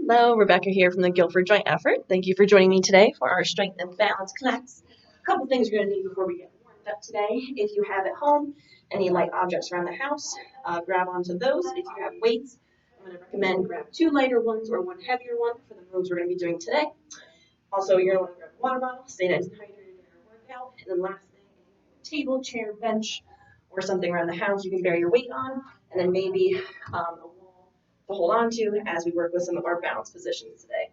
Hello, Rebecca here from the Guilford Joint Effort. Thank you for joining me today for our strength and balance class. A couple things you're going to need before we get warmed up today. If you have at home any light objects around the house, grab onto those. If you have weights, I'm going to recommend grab 2 lighter ones or 1 heavier one for the moves we're going to be doing today. Also, you're going to want to grab a water bottle, stay nice and hydrated during your workout. And then last thing, table, chair, bench, or something around the house you can bear your weight on, and then maybe a wall to hold on to as we work with some of our balance positions today.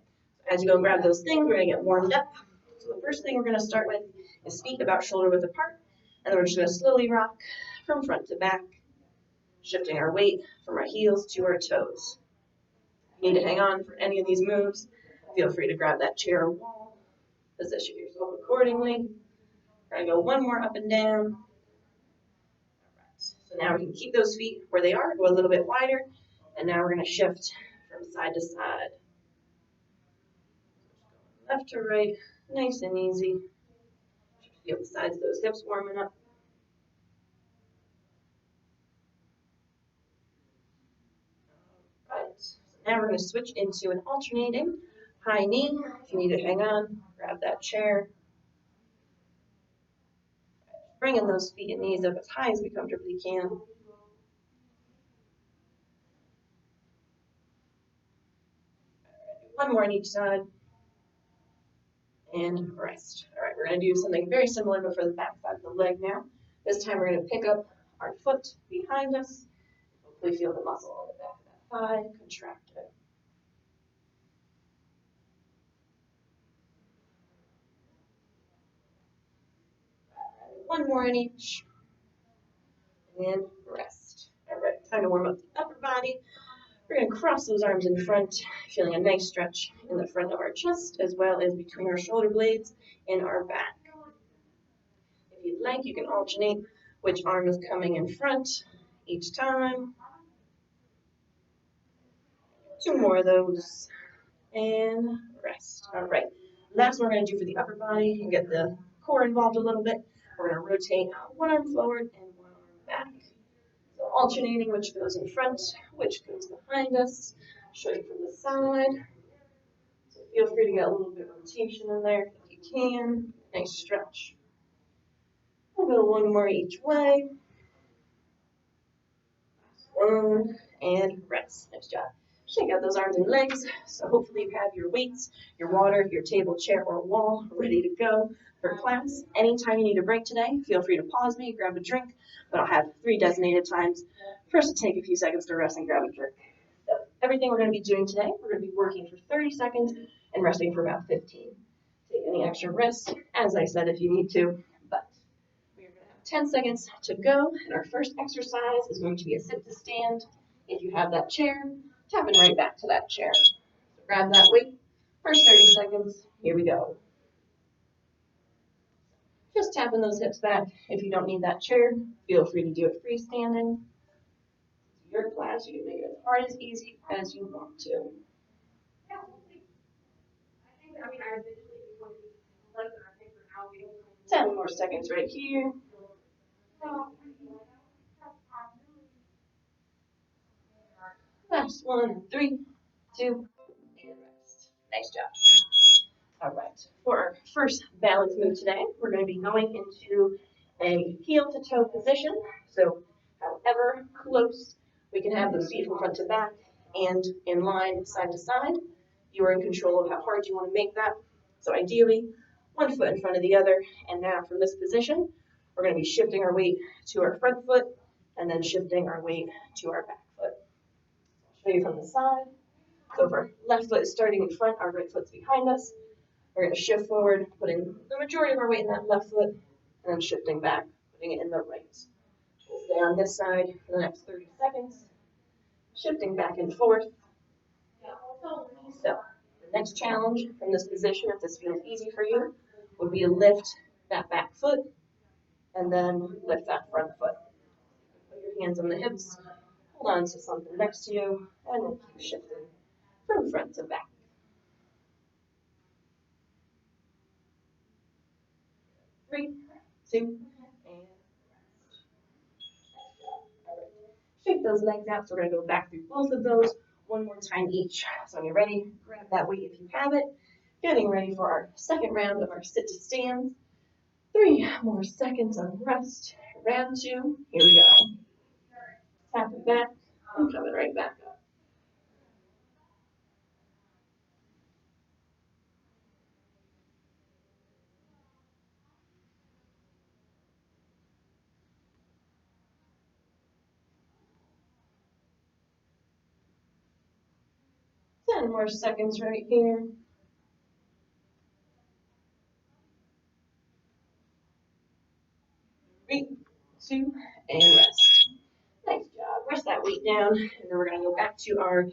As you go and grab those things, we're going to get warmed up. So the first thing we're going to start with is feet about shoulder width apart, and then we're just going to slowly rock from front to back, shifting our weight from our heels to our toes. If you need to hang on for any of these moves, feel free to grab that chair or wall, position yourself accordingly. We're going to go one more up and down. So now we can keep those feet where they are, go a little bit wider, and now we're going to shift from side to side. Left to right, nice and easy. Feel the sides of those hips warming up. All right, so now we're going to switch into an alternating high knee. If you need to hang on, grab that chair. Bringing those feet and knees up as high as we comfortably can. One more on each side. And rest. All right, we're going to do something very similar but for the back side of the leg now. This time we're going to pick up our foot behind us. Hopefully feel the muscle on the back of that thigh, contract it. One more in each. And rest. All right, time to warm up the upper body. We're going to cross those arms in front, feeling a nice stretch in the front of our chest as well as between our shoulder blades and our back. If you'd like, you can alternate which arm is coming in front each time. 2 more of those. And rest. All right. Last one we're going to do for the upper body and get the core involved a little bit. We're going to rotate one arm forward and one arm back. So alternating which goes in front, which goes behind us. Show you from the side. So feel free to get a little bit of rotation in there if you can. Nice stretch. We'll go one more each way. One and rest. Nice job. Shake out those arms and legs. So hopefully you have your weights, your water, your table, chair, or wall ready to go for class. Anytime you need a break today, feel free to pause me, grab a drink, but I'll have 3 designated times for us to take a few seconds to rest and grab a drink. So everything we're going to be doing today, we're going to be working for 30 seconds and resting for about 15. Take any extra rest, as I said, if you need to, but we are going to have 10 seconds to go, and our first exercise is going to be a sit to stand. If you have that chair, tapping right back to that chair. So grab that weight. First 30 seconds. Here we go. Just tapping those hips back. If you don't need that chair, feel free to do it freestanding. It's your class. You can make it as hard as easy as you want to. 10 more seconds right here. Last one. 3, 2, and rest. Nice job. All right, for our first balance move today, we're going to be going into a heel to toe position. So however close we can have those feet from front to back and in line side to side. You are in control of how hard you want to make that. So ideally, one foot in front of the other. And now from this position, we're going to be shifting our weight to our front foot and then shifting our weight to our back foot. I'll show you from the side. So if our left foot is starting in front, our right foot's behind us. We're going to shift forward, putting the majority of our weight in that left foot, and then shifting back, putting it in the right. We'll stay on this side for the next 30 seconds, shifting back and forth. So the next challenge from this position, if this feels easy for you, would be to lift that back foot and then lift that front foot. Put your hands on the hips, hold on to something next to you, and then keep shifting from front to back. 3, 2, and rest. Shake those legs out. So we're going to go back through both of those one more time each. So when you're ready, grab that weight if you have it. Getting ready for our second round of our sit to stands. 3 more seconds of rest. Round 2, here we go. Tap it back, and coming right back up. Ten more seconds right here. 3, 2, and rest. Nice job. Rest that weight down, and then we're going to go back to our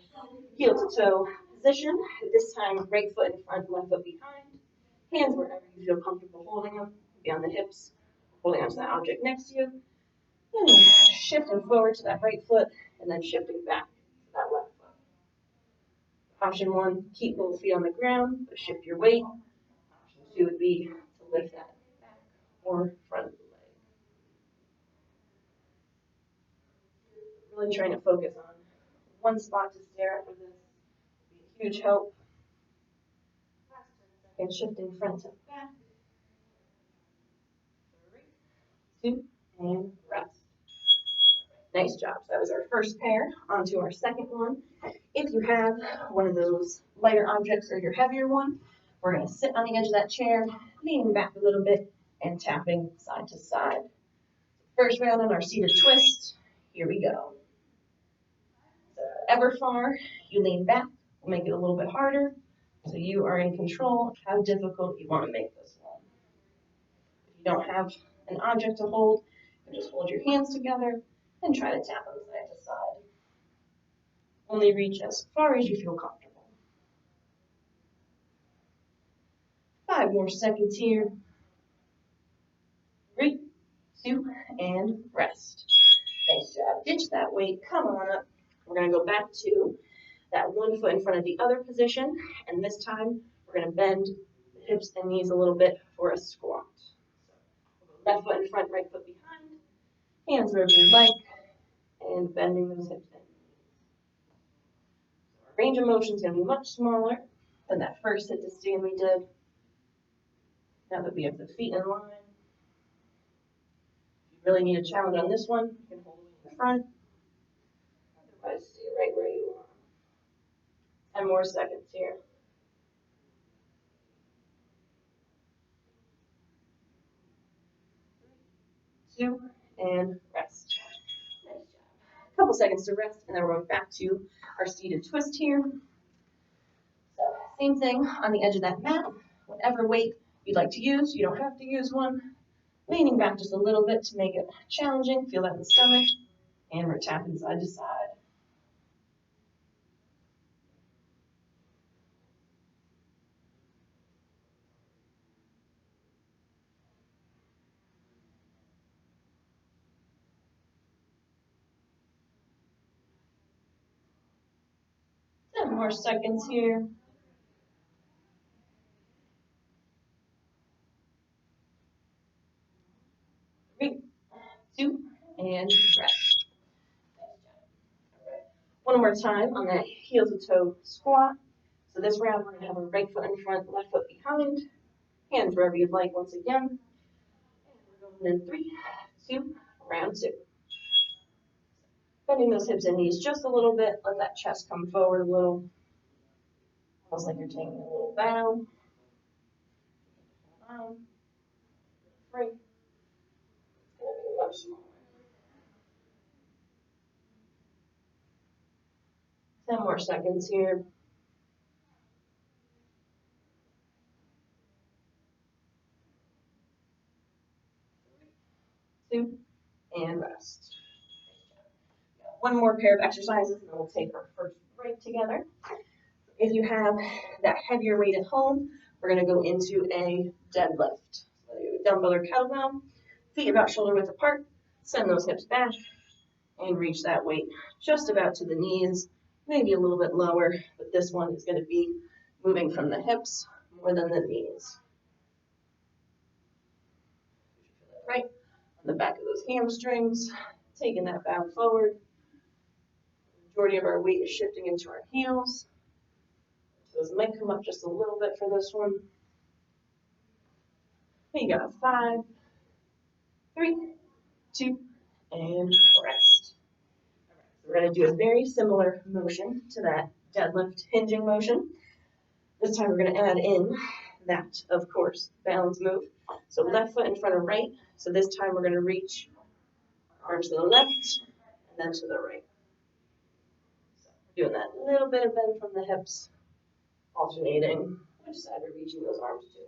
heel to toe position. This time, right foot in front, left foot behind. Hands wherever you feel comfortable holding them. Be on the hips, holding onto that object next to you. And shifting forward to that right foot, and then shifting back to that left foot. Option 1, keep both feet on the ground, but shift your weight. Option 2 would be to lift that back or front of the leg. Really trying to focus on one spot to stare at for this. Be a huge help. Last 10 seconds, shifting front to back. 3, 2, and rest. Nice job. So that was our first pair. On to our second one. If you have one of those lighter objects or your heavier one, we're going to sit on the edge of that chair, leaning back a little bit and tapping side to side. First round on our seated twist. Here we go. So ever far, you lean back. We'll make it a little bit harder. So you are in control of how difficult you want to make this one. If you don't have an object to hold, you just hold your hands together and try to tap them side to side. Only reach as far as you feel comfortable. 5 more seconds here. 3, 2, and rest. Nice job. Ditch that weight. Come on up. We're going to go back to that one foot in front of the other position, and this time we're going to bend the hips and knees a little bit for a squat. So left foot in front, right foot behind, hands wherever you like, and bending those hips and knees. So our range of motion is going to be much smaller than that first sit to stand we did. Now that we have the feet in line, if you really need a challenge on this one, you can hold it in the front. Otherwise, stay right where you are. 10 more seconds here. 2, and rest. Nice job. A couple seconds to rest, and then we're going back to our seated twist here. So same thing on the edge of that mat. Whatever weight you'd like to use, you don't have to use one. Leaning back just a little bit to make it challenging. Feel that in the stomach, and we're tapping side to side. Ten more seconds here. 3, 2, and rest. One more time on that heel to toe squat. So this round we're going to have our right foot in front, left foot behind. Hands wherever you'd like once again. And we're going in 3, 2, round 2. Bending those hips and knees just a little bit. Let that chest come forward a little. Almost like you're taking a little bow. 9, 3. It's going to be much smaller. 10 more seconds here. 2, and rest. One more pair of exercises, and then we'll take our first break together. If you have that heavier weight at home, we're going to go into a deadlift. So dumbbell or kettlebell, feet about shoulder width apart, send those hips back, and reach that weight just about to the knees, maybe a little bit lower, but this one is going to be moving from the hips more than the knees. Right on the back of those hamstrings, taking that bow forward. Majority of our weight is shifting into our heels. Toes might come up just a little bit for this one. We got 5, 3, 2, and rest. We're going to do a very similar motion to that deadlift hinging motion. This time we're going to add in that, of course, balance move. So left foot in front of right. So this time we're going to reach arms to the left and then to the right. So doing that little bit of bend from the hips, alternating which side we're reaching those arms to.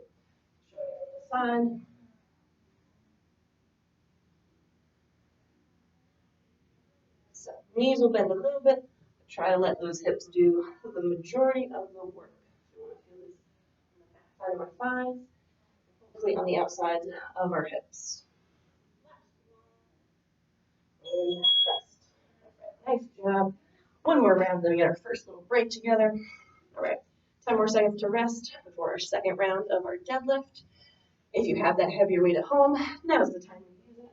Show you the side. So knees will bend a little bit. Try to let those hips do the majority of the work. So we want to feel this on the back side of our thighs, hopefully on the outside of our hips. And rest. Nice job. One more round, then we get our first little break together. All right, 10 more seconds to rest before our second round of our deadlift. If you have that heavier weight at home, now is the time to use it.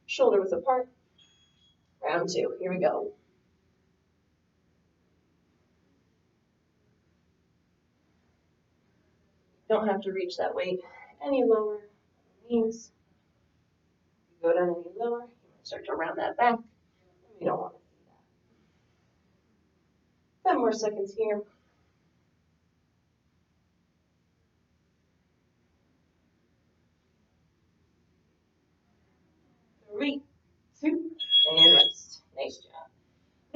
Shoulder width apart. Round 2, here we go. Don't have to reach that weight any lower. Knees. If you go down any lower, you might start to round that back. We don't want to see that. 10 more seconds here. 3, 2, and rest. Nice job.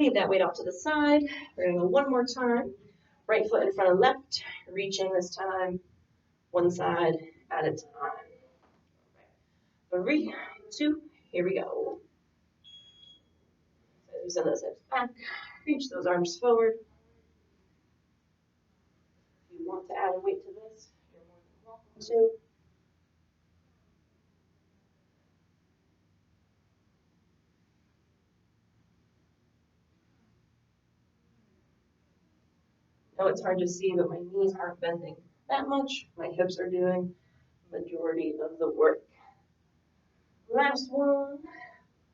Leave that weight off to the side. We're going to go one more time. Right foot in front of left, reaching this time one side at a time. 3, 2, here we go. So you send those hips back, reach those arms forward. If you want to add a weight to this, you're more than welcome to. I know it's hard to see, but my knees aren't bending that much. My hips are doing the majority of the work. Last one,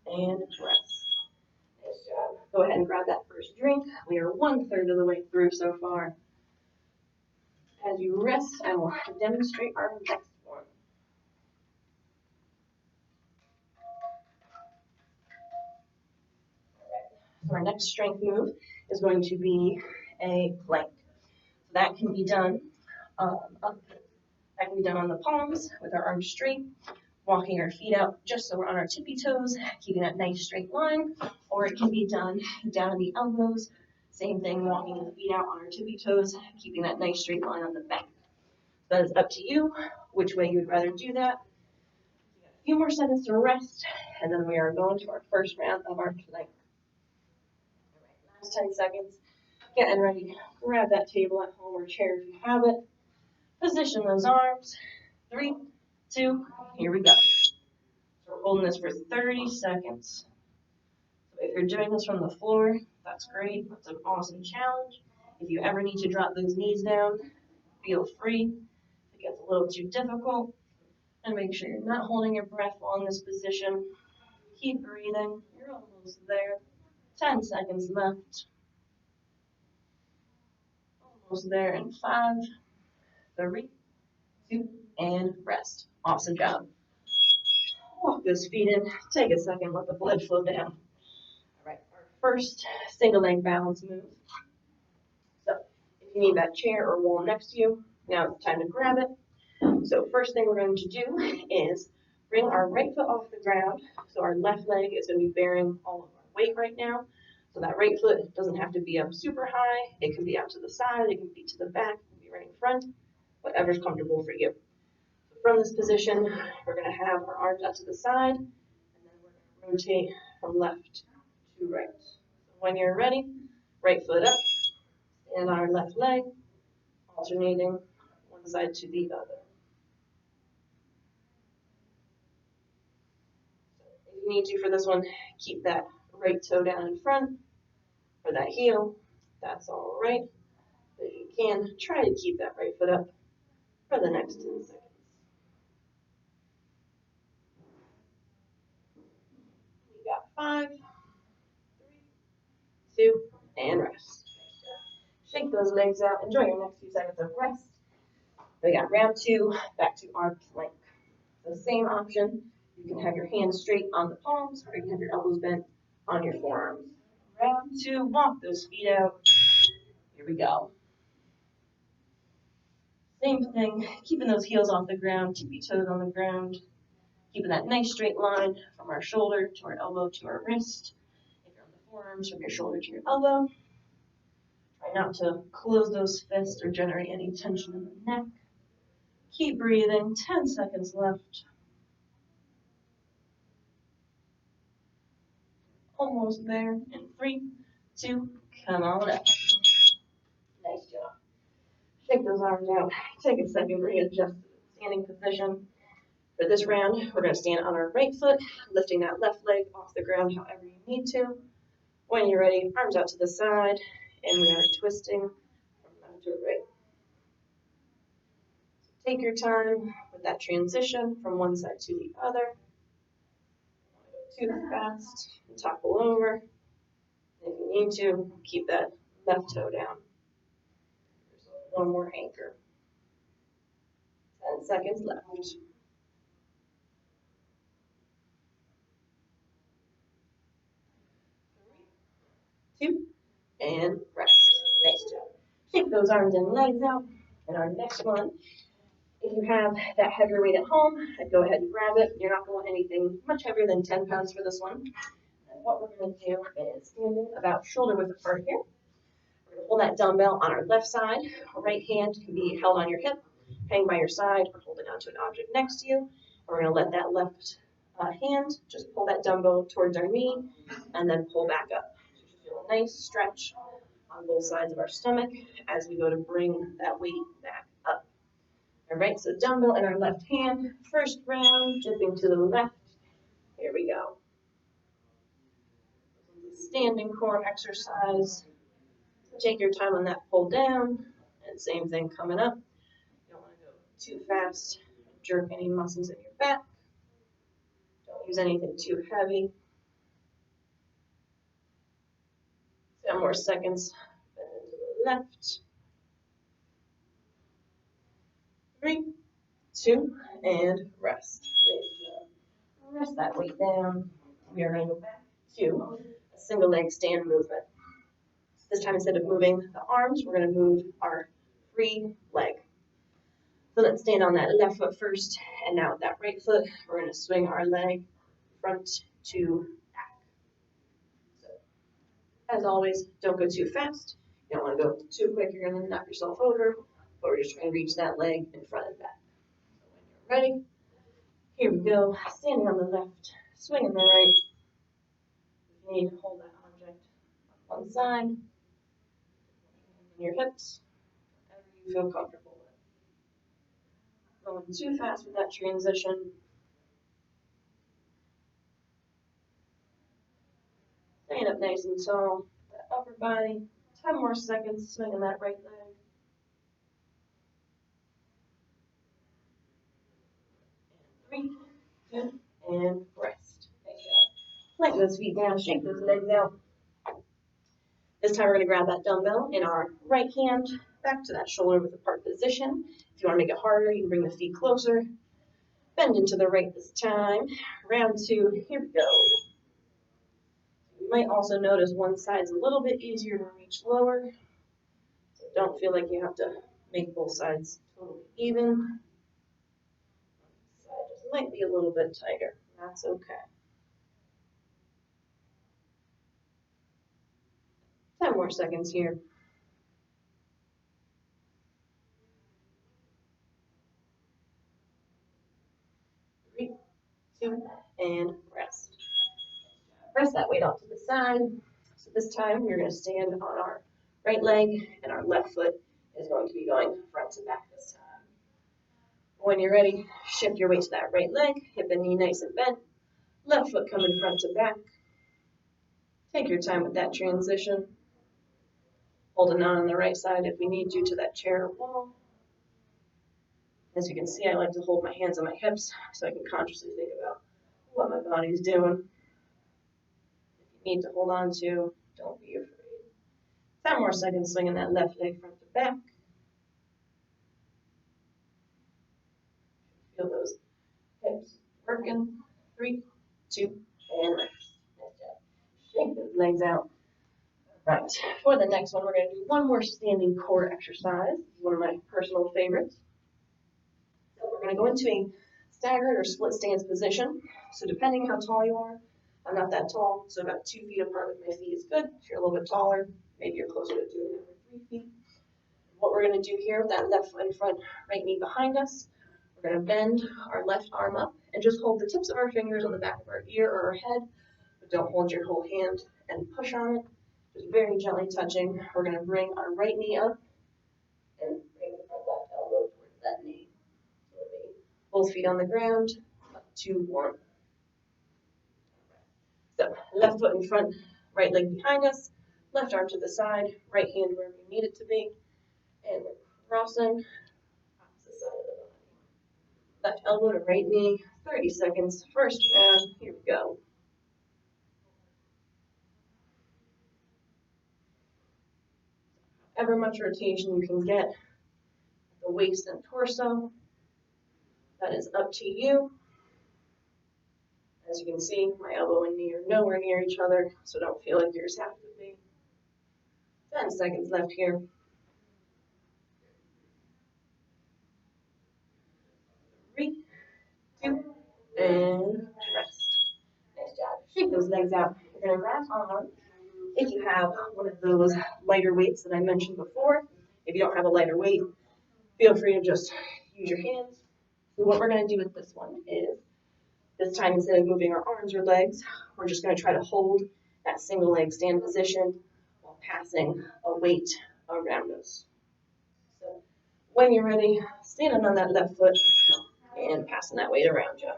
and rest. Nice job. Go ahead and grab that first drink. We are 1/3 of the way through so far. As you rest, I will demonstrate our next one. So our next strength move is going to be a plank. So that can be done that can be done on the palms with our arms straight, walking our feet out just so we're on our tippy toes, keeping that nice straight line, or it can be done down at the elbows. Same thing, walking the feet out on our tippy toes, keeping that nice straight line on the back. That is up to you, which way you would rather do that. A few more seconds to rest, and then we are going to our first round of our plank. All right, last 10 seconds. Getting ready. Grab that table at home or chair if you have it. Position those arms. 3, 2, here we go. So we're holding this for 30 seconds. So if you're doing this from the floor, that's great. That's an awesome challenge. If you ever need to drop those knees down, feel free. If it gets a little too difficult, and make sure you're not holding your breath while in this position. Keep breathing. You're almost there. 10 seconds left. Almost there in 5, 3, 2, and rest. Awesome job. Walk those feet in. Take a second, let the blood flow down. All right, our first single leg balance move. So if you need that chair or wall next to you, now it's time to grab it. So first thing we're going to do is bring our right foot off the ground. So our left leg is going to be bearing all of our weight right now. So that right foot doesn't have to be up super high. It can be out to the side. It can be to the back. It can be right in front. Whatever's comfortable for you. So from this position, we're going to have our arms out to the side. And then we're going to rotate from left to right. So when you're ready, right foot up. And our left leg, alternating one side to the other. If you need to for this one, keep that right toe down in front for that heel. That's all right. But if you can, try to keep that right foot up for the next 10 seconds. We got 5, 3, 2, and rest. Shake those legs out. Enjoy your next few seconds of rest. We got round 2, back to arm plank. So same option. You can have your hands straight on the palms, or you can have your elbows bent on your forearms. Round 2, walk those feet out. Here we go. Same thing, keeping those heels off the ground, keep your toes on the ground, keeping that nice straight line from our shoulder to our elbow to our wrist. If you're on the forearms, from your shoulder to your elbow. Try not to close those fists or generate any tension in the neck. Keep breathing, 10 seconds left. Almost there. In 3, 2, come on up. Nice job. Shake those arms out. Take a second, readjust to the standing position. For this round, we're going to stand on our right foot, lifting that left leg off the ground however you need to. When you're ready, arms out to the side, and we are twisting from left to right. Take your time with that transition from one side to the other. Too fast, topple over. If you need to, keep that left toe down. One more anchor. 10 seconds left. 3, 2, and rest. Nice job. Shake those arms and legs out. And our next one, if you have that heavier weight at home, I'd go ahead and grab it. You're not going to want anything much heavier than 10 pounds for this one. And what we're going to do is standing about shoulder width apart here. We're going to hold that dumbbell on our left side. Our right hand can be held on your hip, hang by your side, or holding onto an object next to you. We're going to let that left hand just pull that dumbbell towards our knee and then pull back up. So you should feel a nice stretch on both sides of our stomach as we go to bring that weight back up. All right, so dumbbell in our left hand. First round, dipping to the left. Here we go. Standing core exercise. Take your time on that pull down. And same thing coming up. You don't want to go too fast. Jerk any muscles in your back. Don't use anything too heavy. 10 more seconds. Bend into the left. 3, 2, and rest. Rest that weight down. We are going to go back to a single leg stand movement. This time, instead of moving the arms, we're going to move our free leg. So let's stand on that left foot first, and now with that right foot, we're going to swing our leg front to back. So, as always, don't go too fast. You don't want to go too quick, you're going to knock yourself over, but we're just trying to reach that leg in front and back. So when you're ready, here we go. Standing on the left, swinging the right. You need to hold that object on one side, your hips, whatever you feel comfortable with. Going too fast with that transition. Stand up nice and tall, that upper body. 10 more seconds, swinging that right leg. And 3, 2, and rest. Nice job. Plank those feet down, shake those legs out. This time we're going to grab that dumbbell in our right hand, back to that shoulder width apart position. If you want to make it harder, you can bring the feet closer. Bend into the right this time. Round 2, here we go. You might also notice one side's a little bit easier to reach lower. So don't feel like you have to make both sides totally even. One side just might be a little bit tighter. That's okay. 10 more seconds here. 3, 2, and rest. Press that weight off to the side. So this time we're going to stand on our right leg, and our left foot is going to be going front to back this time. When you're ready, shift your weight to that right leg, hip and knee nice and bent. Left foot coming front to back. Take your time with that transition. Holding on the right side if we need to that chair or wall. As you can see, I like to hold my hands on my hips so I can consciously think about what my body's doing. If you need to hold on to, don't be afraid. 5 more seconds swinging that left leg front to back. Feel those hips working. 3, 2, and rest. Nice job. Shake those legs out. Right. For the next one, we're going to do one more standing core exercise. This is one of my personal favorites. So we're going to go into a staggered or split stance position. So depending how tall you are, I'm not that tall, so about 2 feet apart with my feet is good. If you're a little bit taller, maybe you're closer to 2 or 3 feet. What we're going to do here, that left foot in front, right knee behind us, we're going to bend our left arm up and just hold the tips of our fingers on the back of our ear or our head, but don't hold your whole hand and push on it. Just very gently touching. We're going to bring our right knee up and bring our left elbow towards that knee. So we'll be both feet on the ground, up, 2, 1. So left foot in front, right leg behind us, left arm to the side, right hand wherever you need it to be, and we're crossing opposite side of the body. Left elbow to right knee, 30 seconds, first round, here we go. However much rotation you can get at the waist and torso, that is up to you. As you can see, my elbow and knee are nowhere near each other, so don't feel like yours have to be. 10 seconds left here. 3, 2, and rest. Nice job. Shake those legs out. You're going to wrap on. If you have one of those lighter weights that I mentioned before, if you don't have a lighter weight, feel free to just use your hands. And what we're going to do with this one is, this time instead of moving our arms or legs, we're just going to try to hold that single leg stand position while passing a weight around us. So when you're ready, standing on that left foot and passing that weight around you.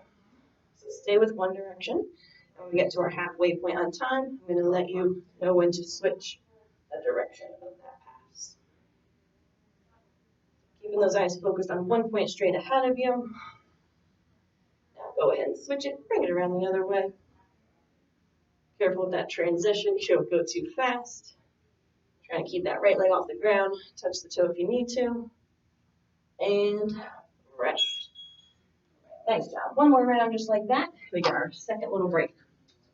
So stay with one direction. And when we get to our halfway point on time, I'm going to let you know when to switch the direction of that pass. Keeping those eyes focused on one point straight ahead of you. Now go ahead and switch it, bring it around the other way. Careful with that transition, don't go too fast. Try to keep that right leg off the ground, touch the toe if you need to, and rest. Nice job. One more round just like that. We get our second little break.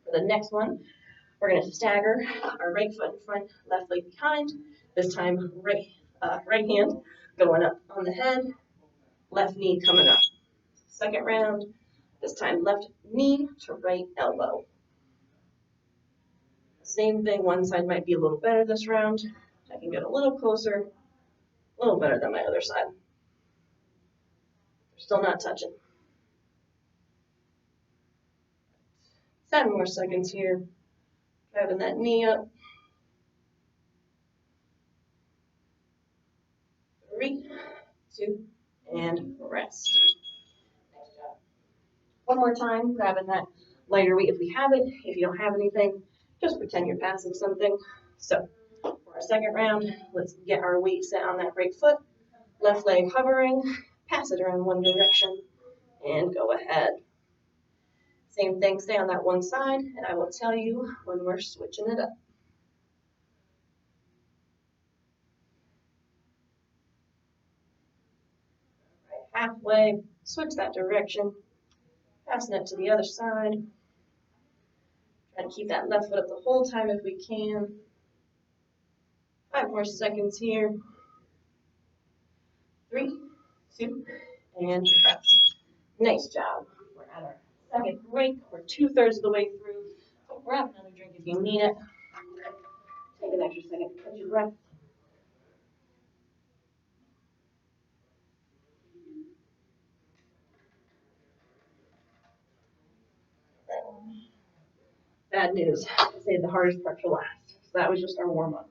For the next one, we're going to stagger our right foot in front, left leg behind. This time, right hand going up on the head, left knee coming up. Second round, this time left knee to right elbow. Same thing, one side might be a little better this round. I can get a little closer, a little better than my other side. Still not touching. 7 more seconds here. Driving that knee up. 3, 2, and rest. Nice job. One more time, grabbing that lighter weight if we have it. If you don't have anything, just pretend you're passing something. So for our second round, let's get our weight set on that right foot. Left leg hovering, pass it around one direction, and go ahead. Same thing, stay on that one side, and I will tell you when we're switching it up. Right, halfway, switch that direction, passing it to the other side. Try to keep that left foot up the whole time if we can. 5 more seconds here. 3, 2, and rest. Nice job. We're at our second break. We're 2/3 of the way through. So grab another drink if you need it. Take an extra second to catch your breath. Bad news. I saved the hardest part for last. So that was just our warm-up.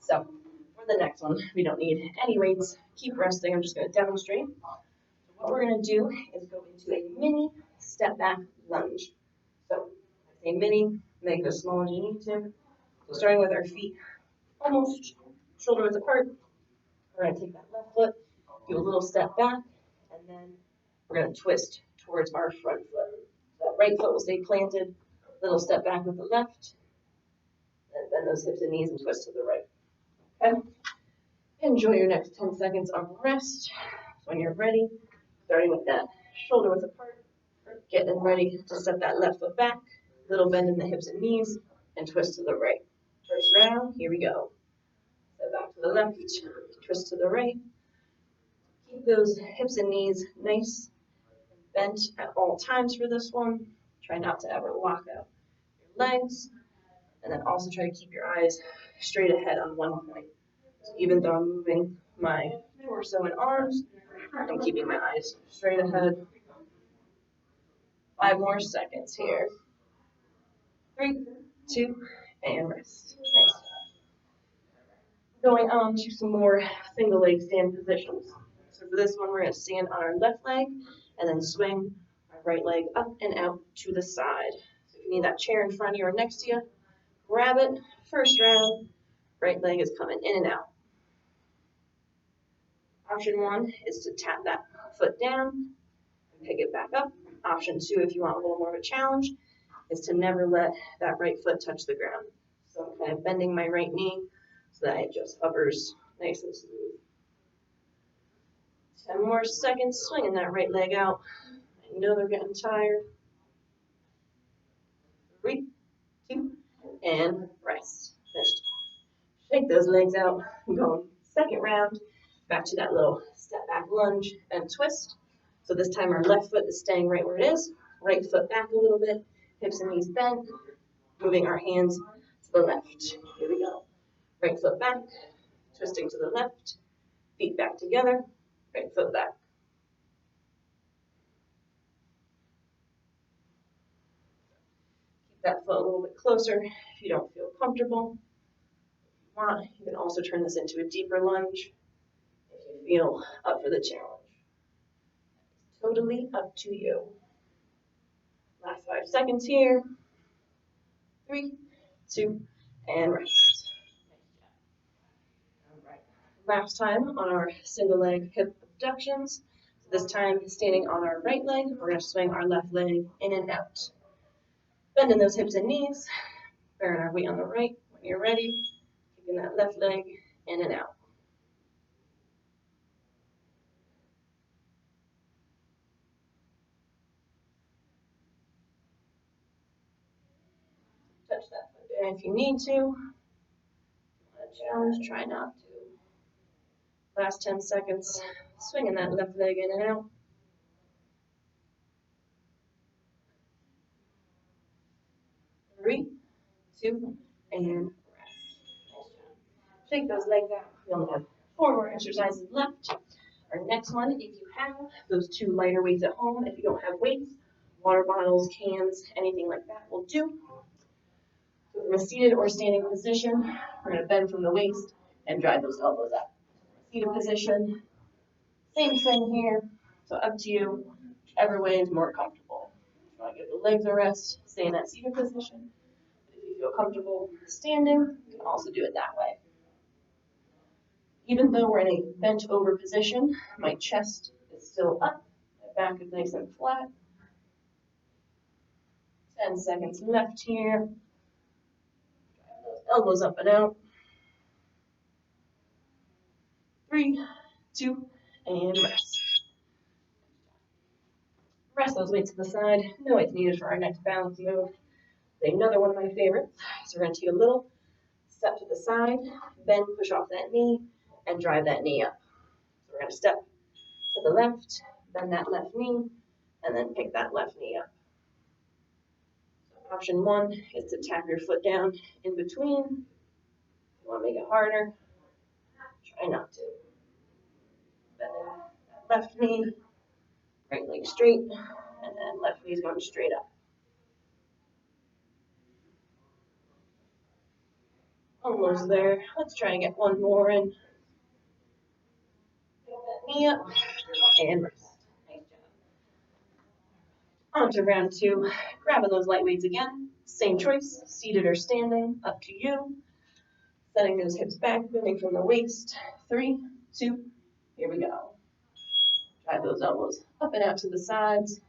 So for the next one, we don't need any weights. Keep resting. I'm just going to demonstrate. So what we're going to do is go into a mini step back lunge. So I say mini, make it as small as you need to. So starting with our feet almost shoulder width apart, we're going to take that left foot, do a little step back, and then we're going to twist towards our front foot. So that right foot will stay planted, little step back with the left, and bend those hips and knees and twist to the right. Okay. Enjoy your next 10 seconds of rest. When you're ready, starting with that shoulder width apart, getting ready to step that left foot back, little bend in the hips and knees, and twist to the right. First round, here we go. Step back to the left, twist to the right. Keep those hips and knees nice and bent at all times for this one. Try not to ever lock out your legs. And then also try to keep your eyes straight ahead on one point. So even though I'm moving my torso and arms, I'm keeping my eyes straight ahead. 5 more seconds here. 3, 2, and rest. Nice. Going on to some more single leg stand positions. So for this one, we're going to stand on our left leg and then swing our right leg up and out to the side. So if you need that chair in front of you or next to you, grab it. First round, right leg is coming in and out. Option 1 is to tap that foot down and pick it back up. Option 2, if you want a little more of a challenge, is to never let that right foot touch the ground. So I'm kind of bending my right knee so that it just hovers nice and smooth. 10 more seconds, swinging that right leg out. I know they're getting tired. 3, 2, and rest. Finished. Shake those legs out. I'm going second round. Back to that little step back lunge and twist. So this time our left foot is staying right where it is. Right foot back a little bit. Hips and knees bent. Moving our hands to the left. Here we go. Right foot back. Twisting to the left. Feet back together. Right foot back. Keep that foot a little bit closer if you don't feel comfortable. If you want, you can also turn this into a deeper lunge if you feel up for the challenge. It's totally up to you. Last 5 seconds here. 3, 2, and rest. All right. Last time on our single leg hip abductions. So this time standing on our right leg, we're going to swing our left leg in and out. Bending those hips and knees, bearing our weight on the right. When you're ready, kicking that left leg in and out. Touch that foot down if you need to. Challenge, try not to. Last 10 seconds, swinging that left leg in and out. 3, 2, and rest. Nice job. Shake those legs out. We only have 4 more exercises left. Our next one, if you have those 2 lighter weights at home, if you don't have weights, water bottles, cans, anything like that will do. So from a seated or standing position, we're going to bend from the waist and drive those elbows up. Seated position, same thing here. So up to you, whichever way is more comfortable. If you want to give the legs a rest, stay in that seated position. If you feel comfortable standing, you can also do it that way. Even though we're in a bent over position, my chest is still up, my back is nice and flat. 10 seconds left here. Drive those elbows up and out. 3, 2, and rest. Rest those weights to the side. No weights needed for our next balance move. Another one of my favorites. So we're going to take a little step to the side, bend, push off that knee, and drive that knee up. So we're going to step to the left, bend that left knee, and then pick that left knee up. So option 1 is to tap your foot down in between. If you want to make it harder, try not to. Bend that left knee, right leg straight, and then left knee is going straight up. Almost there. Let's try and get one more in. Pick that knee up and rest. Nice job. On to round 2. Grabbing those light weights again. Same choice, seated or standing, up to you. Setting those hips back, bending from the waist. 3, 2, here we go. Drive those elbows up and out to the sides.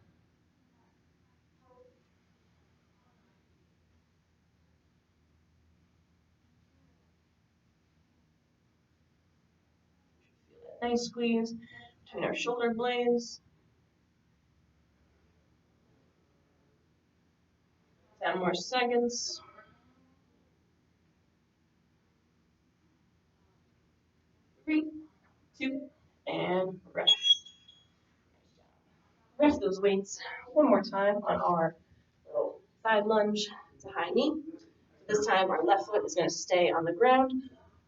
Nice squeeze between our shoulder blades. 10 more seconds. 3, 2, and rest. Rest those weights one more time on our little side lunge to high knee. This time our left foot is going to stay on the ground.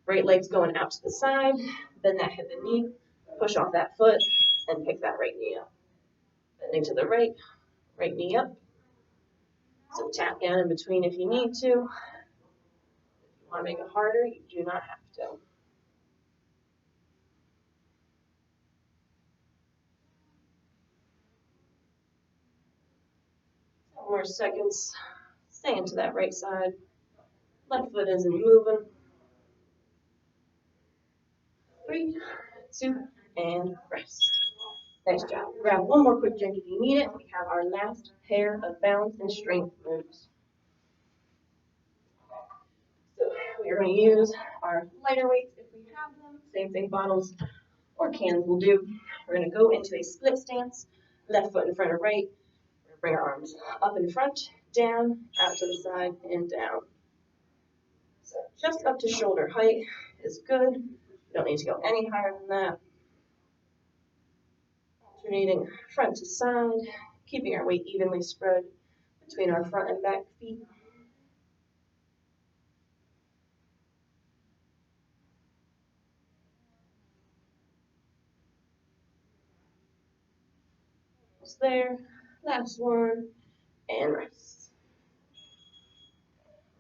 Right leg's going out to the side. Bend that hip and knee. Push off that foot and pick that right knee up. Bending to the right knee up. So tap down in between if you need to. If you want to make it harder, you do not have to. 10 more seconds. Stay into that right side. Left foot isn't moving. 3, 2, and rest. Nice job. Grab one more quick drink if you need it. We have our last pair of balance and strength moves. So we are going to use our lighter weights if we have them. Same thing, bottles or cans will do. We're going to go into a split stance. Left foot in front of right. We're going to bring our arms up in front, down, out to the side, and down. So just up to shoulder height is good. You don't need to go any higher than that. Alternating front to side, keeping our weight evenly spread between our front and back feet. Almost there. Last one, and rest.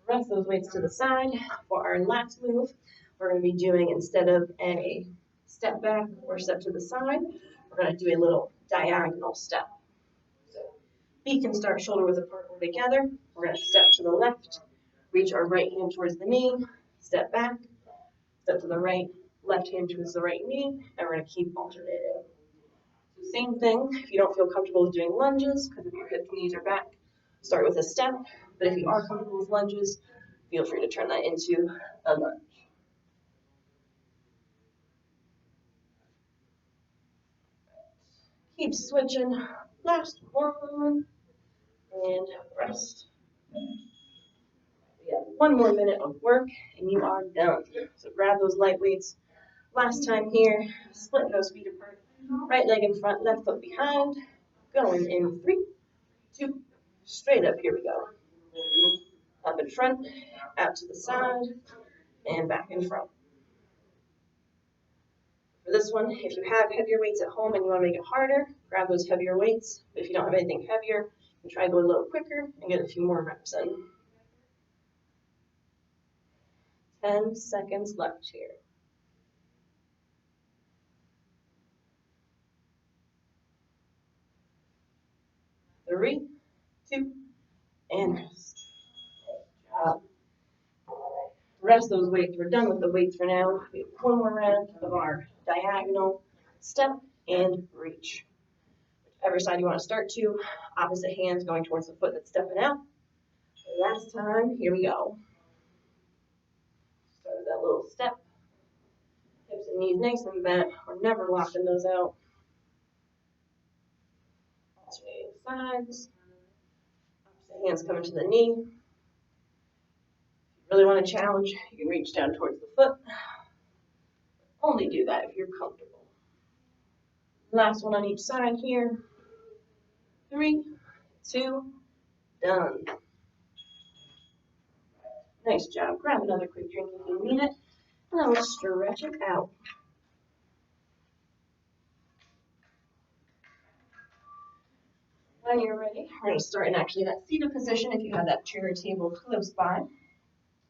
Rest those weights to the side. For our last move, we're going to be doing, instead of a step back or step to the side, we're going to do a little diagonal step. So feet can start shoulder width apart or together. We're going to step to the left, reach our right hand towards the knee, step back, step to the right, left hand towards the right knee, and we're going to keep alternating. So same thing, if you don't feel comfortable with doing lunges, because if your hips, knees are back, start with a step. But if you are comfortable with lunges, feel free to turn that into a lunge. Keep switching. Last one. And rest. We have 1 more minute of work and you are done. So grab those light weights. Last time here, split those feet apart. Right leg in front, left foot behind. Going in 3, 2, straight up. Here we go. Up in front, out to the side, and back in front. For this one, if you have heavier weights at home and you want to make it harder, grab those heavier weights. But if you don't have anything heavier, you try to go a little quicker and get a few more reps in. 10 seconds left here. 3, 2, and rest. Good job. Rest those weights. We're done with the weights for now. We have 1 more round of our diagonal step and reach. Whichever side you want to start to, opposite hands going towards the foot that's stepping out. Last time, here we go. Start with that little step. Hips and knees nice and bent. We're never locking those out. Alternating sides. Opposite hands coming to the knee. If you really want to challenge, you can reach down towards the foot. Only do that if you're comfortable. Last one on each side here. 3, 2, done. Nice job. Grab another quick drink if you need it. And then we'll stretch it out. When you're ready, we're going to start in actually that seated position. If you have that chair or table close by,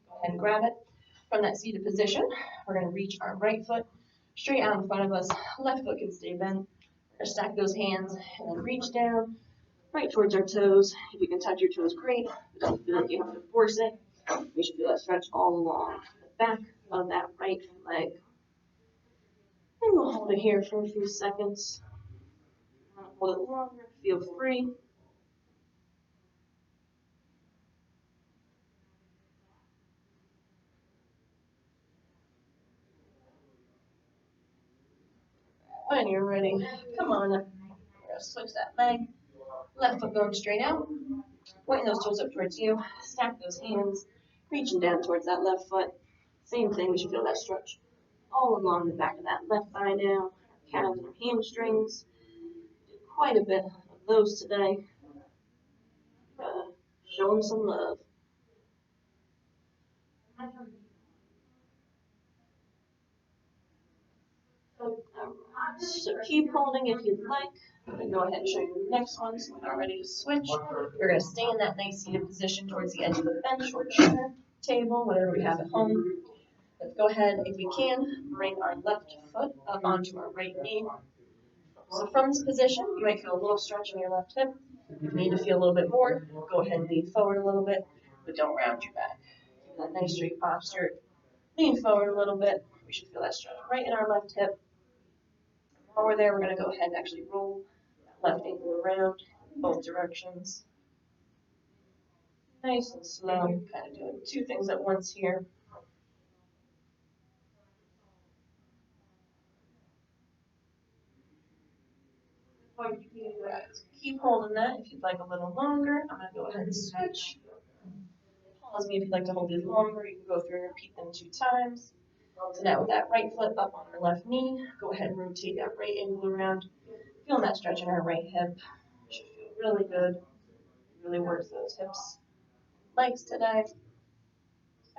go ahead and grab it. From that seated position, we're going to reach our right foot straight out in front of us. Left foot can stay bent. We're going to stack those hands and then reach down right towards our toes. If you can touch your toes, great. But don't feel like you have to force it. You should feel that stretch all along the back of that right leg. And we'll hold it here for a few seconds. Hold it longer, feel free. When you're ready, come on up. We're gonna switch that leg. Left foot going straight out. Pointing those toes up towards you. Stack those hands. Reaching down towards that left foot. Same thing, we should feel that stretch all along the back of that left thigh now. Calves and hamstrings. Did quite a bit of those today. Show them some love. So keep holding if you'd like. I'm going to go ahead and show you the next one. So we're ready to switch. You're going to stay in that nice seated position towards the edge of the bench or chair, table, whatever we have at home. Let's go ahead, if we can, bring our left foot up onto our right knee. So from this position, you might feel a little stretch in your left hip. If you need to feel a little bit more, go ahead and lean forward a little bit, but don't round your back. Keep that nice straight posture. Lean forward a little bit. We should feel that stretch right in our left hip. While we're there, we're going to go ahead and actually roll that left ankle around both directions. Nice and slow, kind of doing two things at once here. Right. Keep holding that. If you'd like a little longer, I'm going to go ahead and switch. Pause me if you'd like to hold these longer. You can go through and repeat them 2 times. So now with that right foot up on our left knee, go ahead and rotate that right ankle around. Feeling that stretch in our right hip. Should feel really good. Really works those hips, legs today.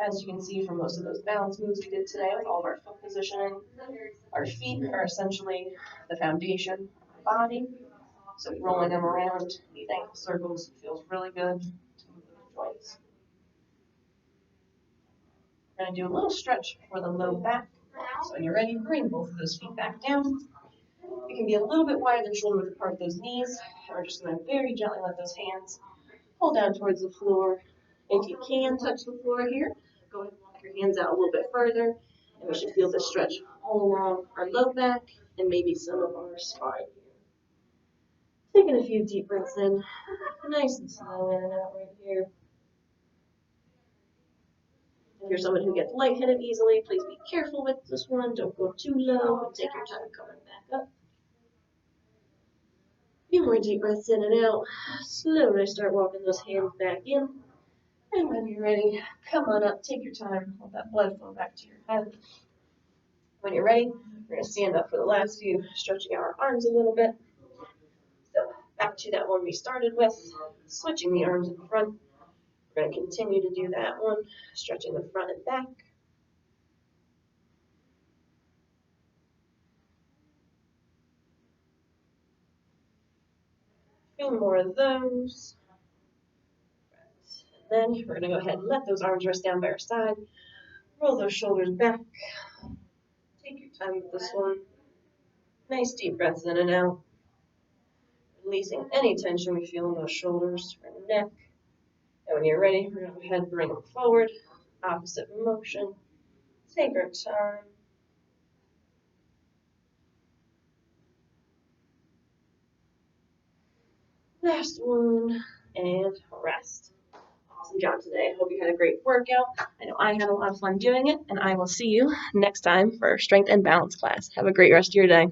As you can see from most of those balance moves we did today with all of our foot positioning, our feet are essentially the foundation of our body. So rolling them around, these ankle circles feels really good to move those joints. We're going to do a little stretch for the low back. So when you're ready, bring both of those feet back down. It can be a little bit wider than shoulder width apart those knees. And we're just going to very gently let those hands pull down towards the floor. If you can touch the floor here, go ahead and walk your hands out a little bit further. And we should feel the stretch all along our low back and maybe some of our spine. Taking a few deep breaths in, nice and slow in and out right here. If you're someone who gets lightheaded easily, please be careful with this one. Don't go too low. Take your time coming back up. A few more deep breaths in and out. Slowly start walking those hands back in. And when you're ready, come on up. Take your time. Let that blood flow back to your head. When you're ready, we're going to stand up for the last few, stretching out our arms a little bit. So back to that one we started with, switching the arms in front. We're going to continue to do that one, stretching the front and back. A few more of those. And then we're going to go ahead and let those arms rest down by our side. Roll those shoulders back. Take your time with this one. Nice deep breaths in and out. Releasing any tension we feel in those shoulders or neck. And when you're ready, we're going to go ahead and bring them forward. Opposite motion. Take our time. Last one, and rest. Awesome job today. I hope you had a great workout. I know I had a lot of fun doing it, and I will see you next time for strength and balance class. Have a great rest of your day.